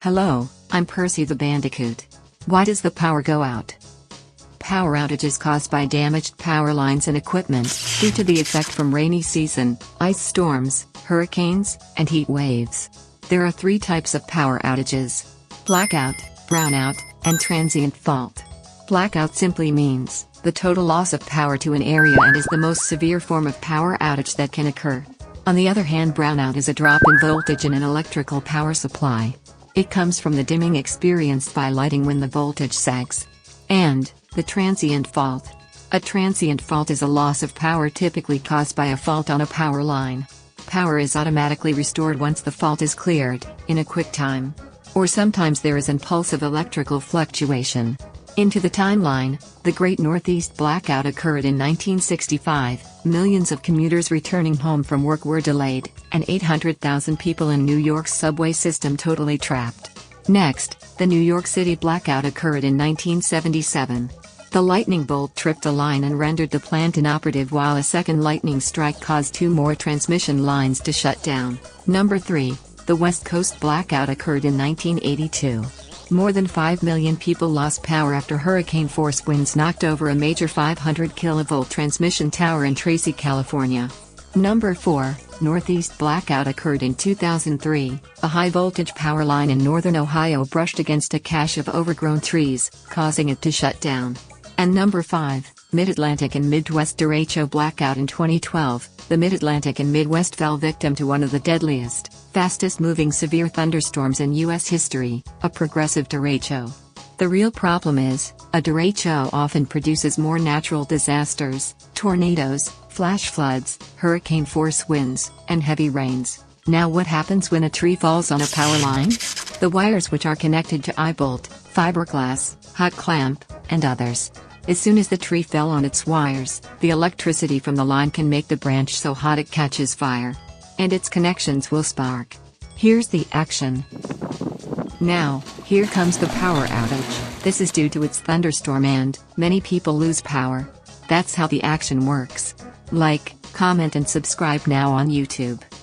Hello, I'm Percy the Bandicoot. Why does the power go out? Power outages caused by damaged power lines and equipment, due to the effect from rainy season, ice storms, hurricanes, and heat waves. There are three types of power outages: blackout, brownout, and transient fault. Blackout simply means the total loss of power to an area and is the most severe form of power outage that can occur. On the other hand, brownout is a drop in voltage in an electrical power supply. It comes from the dimming experienced by lighting when the voltage sags. And the transient fault. A transient fault is a loss of power typically caused by a fault on a power line. Power is automatically restored once the fault is cleared, in a quick time. Or sometimes there is impulsive electrical fluctuation. Into the timeline, the Great Northeast Blackout occurred in 1965, millions of commuters returning home from work were delayed, and 800,000 people in New York's subway system totally trapped. Next, the New York City Blackout occurred in 1977. The lightning bolt tripped a line and rendered the plant inoperative, while a second lightning strike caused two more transmission lines to shut down. Number 3, the West Coast Blackout occurred in 1982. More than 5 million people lost power after hurricane-force winds knocked over a major 500 kilovolt transmission tower in Tracy, California. Number 4, Northeast Blackout occurred in 2003. A high-voltage power line in northern Ohio brushed against a cache of overgrown trees, causing it to shut down. And number 5, Mid-Atlantic and Midwest derecho blackout in 2012. The Mid-Atlantic and Midwest fell victim to one of the deadliest, fastest-moving severe thunderstorms in U.S. history, a progressive derecho. The real problem is, a derecho often produces more natural disasters: tornadoes, flash floods, hurricane-force winds, and heavy rains. Now what happens when a tree falls on a power line? The wires, which are connected to eye-bolt, fiberglass, hot clamp, and others. As soon as the tree fell on its wires, the electricity from the line can make the branch so hot it catches fire. And its connections will spark. Here's the action. Now, here comes the power outage. This is due to its thunderstorm and many people lose power. That's how the action works. Like, comment and subscribe now on YouTube.